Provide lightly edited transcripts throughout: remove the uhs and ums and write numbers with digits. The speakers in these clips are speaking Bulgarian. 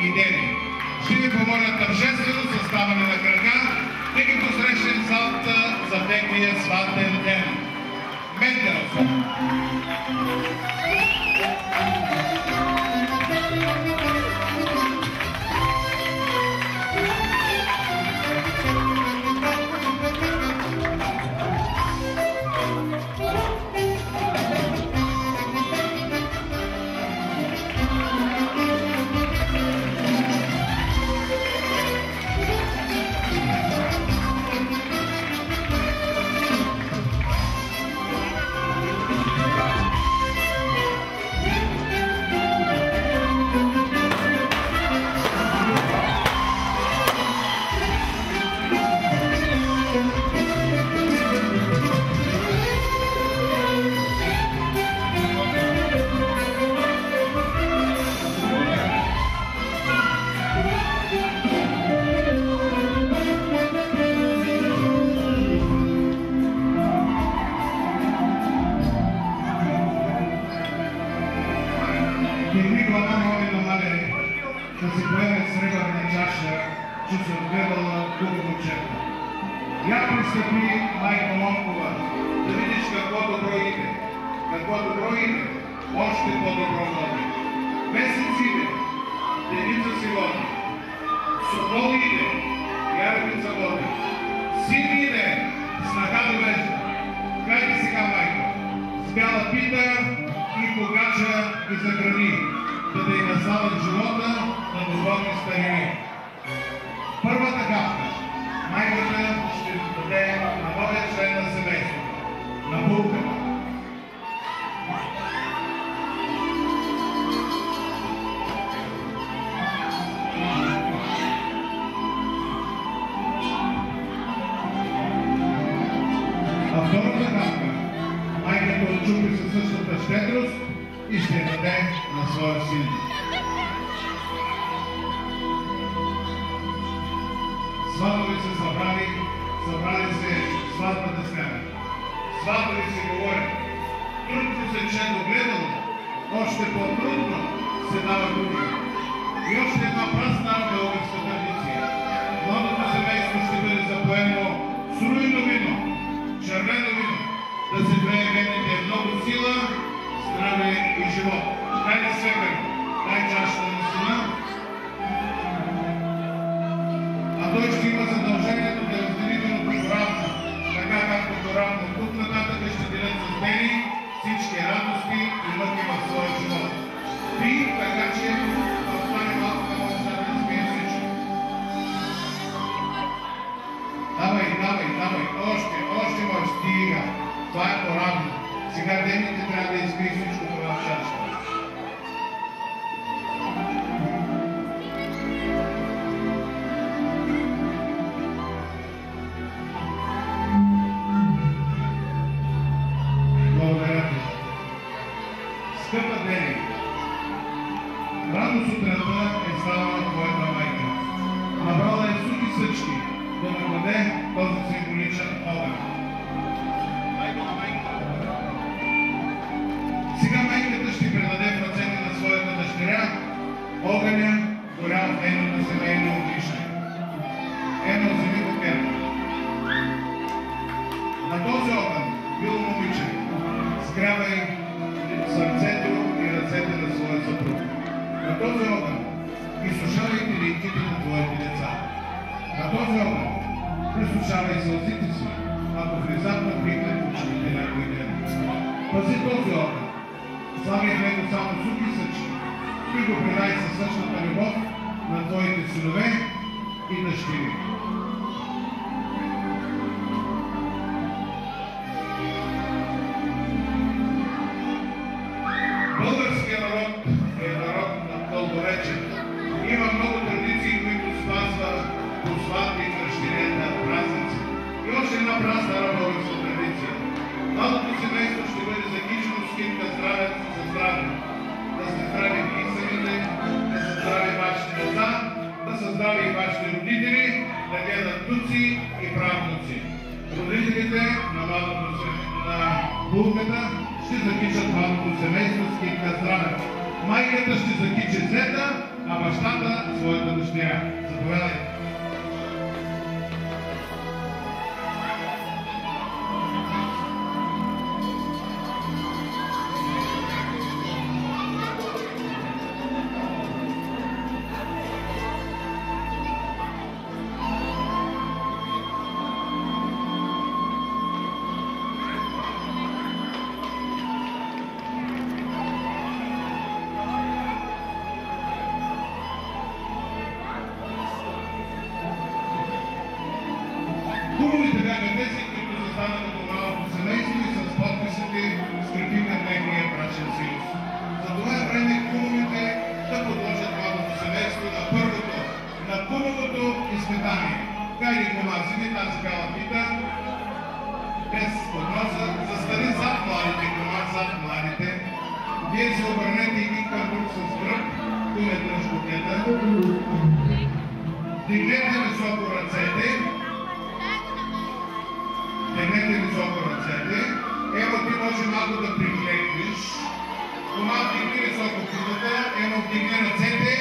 и Дени. Ще ви помоля тържествено със ставане на крака, да ги посрещнем залата за техния сватен ден. Мендел! Я пристъпи, майка Монкова, да видиш какво добро иде. Какво добро иде, още по-добро води. Месец иде, деница си води. Сокол иде, ярвица води. Син иде, снага довежда. Кайде сега, майка, с бяла пита и погача ги заграни, да й насладят живота на доволни старини. Първата капка. Майката ще даде на новия член на семейството, на булката. А втората капка, майката отчупи със същата щедрост и ще я даде на своя син. Сватове се събрали се сватбата сняга. Сватове се говорят. Трудно се че догледало, още по-трудно се дава други. И още една прастара българска традиция. Младото семейство ще бъде запоено с руйно вино, червено вино, да се влее вените много сила, здраве и живот. Хайде свекър, дай чашата на сина. Той ще има задължението да е разделително равно, така както равно тук нататък ще делят с дени всички радости и мъки в своя живот. Ти, така че остане малко да може да разпие всичко. Давай, още може, стига. Това е по-равно. Сега дените трябва да изпие всичко това в чашата. Скъпа Дени, рано сутринта е станала твоята майка. Набрала е сухи съчки да нададе този символичен огън. Сега майката ще предаде в ръцете на своята дъщеря огъня, горял в нейното семейно огнище. Ено, вземи букета. На този огън, било момиче, сгрявай сърцето и ръцете на своя съпруг. На този огън изсушавайте лейките на твоите деца. На този огън пресушавай сълзите си, ако внезапно прикнат очите някой ден. Пази този огън, слагай в него само сухи съчки и го предай със същата любов на твоите синове и дъщери. Българският народ е народ на дълговечен. Има много традиции, които спазва по сватби и кръщенията празници. И още една празна българска традиция. Малото семейство ще бъде закичено с китка здраве за здраве. Да сте здрави и самите, да са здрави вашите деца, да са здрави и вашите родители, да гледат внуци и правнуци. Родителите на булката ще закичат малото семейство с китка здраве. Майката ще закичи зета а бащата своята дъщеря. Заповядайте. Хубавите бяха тези, които застанаха до малото семейство и с подписите скрепиха техния брачен съюз. Затова е време хубавите да подложат малото семейство на хубавото изпитание. Хайде, кума, вземи тази бяла пита, без подноса, застани зад младите, кума, зад младите. Вие се обърнете един към друг с гръб, куме дръж букета. Дигнете високо ръцете. Дигнете високо ръцете. Ево, ти може малко да приклекнеш. Кума, вдигни високо питата. Ево, вдигни ръцете.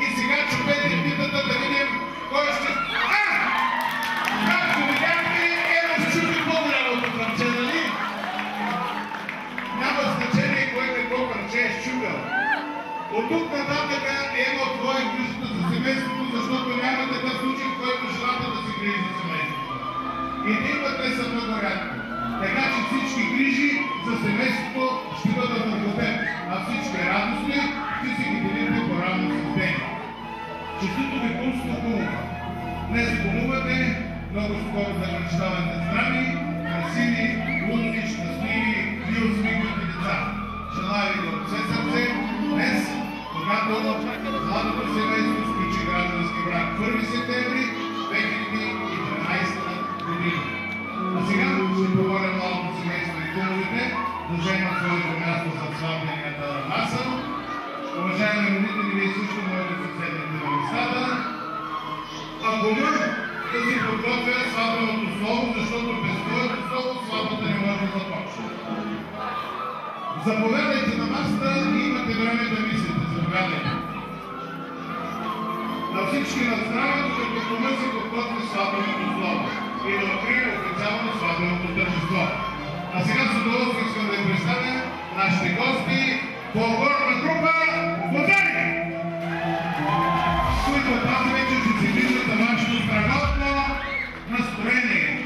И сега чупете питата да видим кой ще... Както видяхте, Ево щупи по-голямото парче, нали? Няма значение кой какво парче е щупил. От тук нататък Ево твое грижата за семейството, защото няма такъв случай, в който жената да се грижи за семейството. Единствата са много рядко. Така че всички грижи за семейството ще бъдат върху теб, а всички радости ще си ги делите по-равно с ден. Честито ви пулсно кумува. Днес кумувате, много скоро закръщавате здрави, красиви, лудни, щастливи и усмихнати деца. Желая ви от все сърце днес, когато младото семейство сключи граждански брак 1 септември 2013 година. А сега ще говоря малко семейство и кумовете да вземат своето място за сватбената маса. Уважаеми родители, вие също можете да се седнете на местата. А кума да си подготвя сватбеното слово, защото без твоето слово сватбата не може да започне. Заповядайте на масата и имате време да мислите. Заповядайте. На всички на здраве, докато кума си подготви сватбеното слово и да открие официално сватбеното тържество. А сега с удоволствие искам да представя нашите гости по горна група Водани, които тази вечер ще се виждат за вашето страхотно настроение.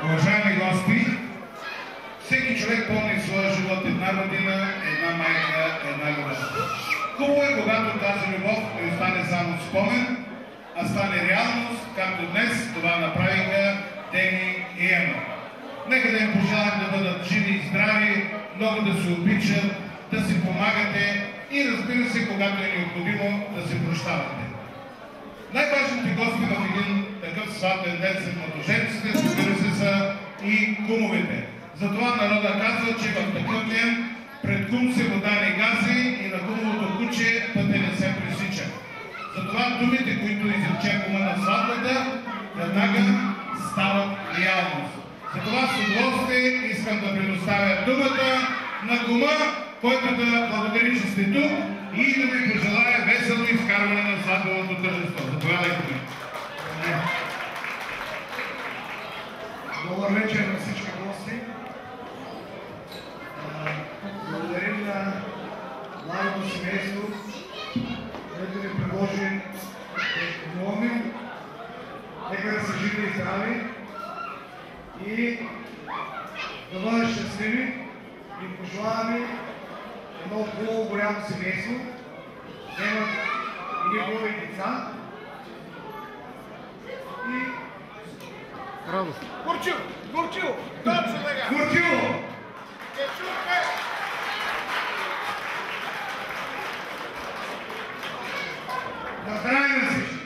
Уважаеми гости, всеки човек помни своя живот една родина, една майка, една любов. Хубаво е, когато тази любов не остане само спомен, а стане реалност, както днес това направиха Дени и Ема. Нека да им пожелаем да бъдат живи и здрави, много да се обичат, да си помагате и разбира се, когато е необходимо да се прощавате. Най-важните гости в един такъв сватен ден са младоженците, разбира се, са и кумовете. Затова народа казва, че в такъв ден пред кум се вода не гази и на кумовото куче пътя не се пресича. Затова думите, които изрече кума на сватбата, веднага стават реалност. Затова с удоволствие искам да предоставя думата на кума, който да благодари, че сте тук и да ви пожелая весело изкарване на сватбеното тържество. Заповядайте ми. Добър вечер на всички гости. Благодарим на младото семейство, което ни предложи нови. Нека да са живи и здрави и да бъдат щастливи и пожелаваме едно хубаво голямо семейство, да имат и хубави деца и радост. Курчил! Курчил! Точно така! Курчил! Кечурка! На здраве на всички!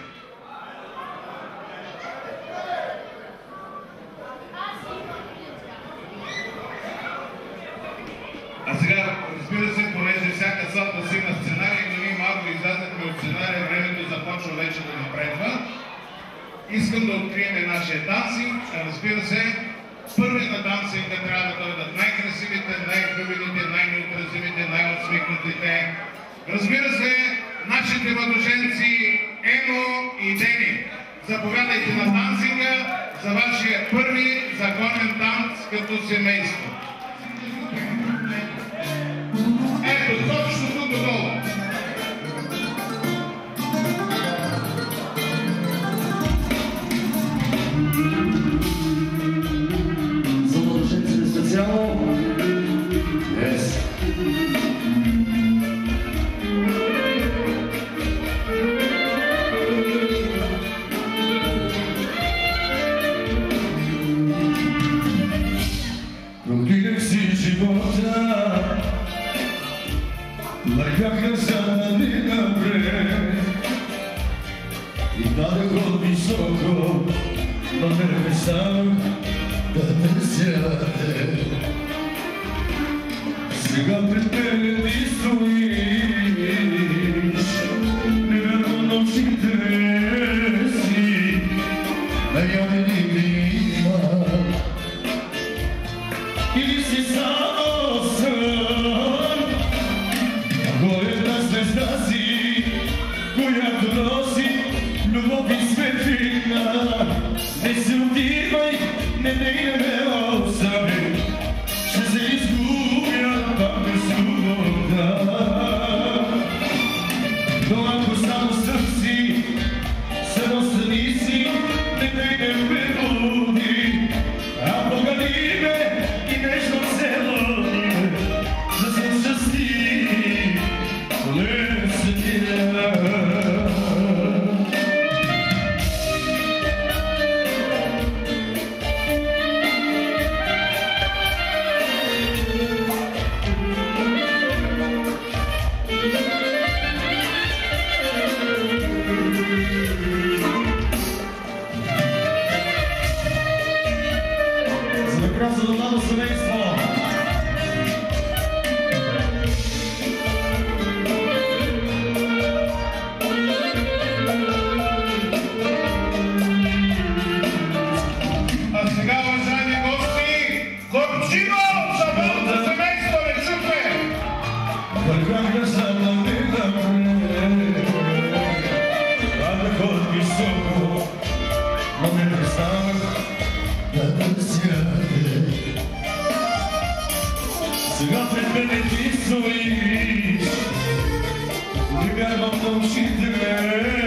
А сега, разбира се, понеже всяка сватба си има сценарий, но ние малко излязахме от сценария, времето започва вече да напредва. Искам да открием нашия дансинг. Разбира се, първи на дансинга трябва да дойдат най-красивите, най-хубавите, най-неотразимите, най-отсмихнатите. Разбира се, нашите младоженци Емо и Дени. Заповядайте на дансинга за вашия първи законен танц като семейство. Ето, точно тук долу. За младоженците специално. Yes. Продигнах си живота, вървях назад и напред и дадох от високо, но не преставах да търсяте. Сега пред мене ти стоиш, неверно нощите си, наявени вима. Или си само сън, горена звезда си, която носи любов и светлина. Не се отивай, не ме остави, ще се изгубя пак без любовта. Но ако само съм си, само съни си, не ме води, а погани ме и нежно се лови, да съм щастлив, лен съдия. За краса до младо семейство. А сега, уважаеми гости, Горчино за младото семейство, не чухме! Вървях назад и напред, падах от високо, но не преставах да търсяте. Сега пред мене ти стоиш, не вярвам на очите ме.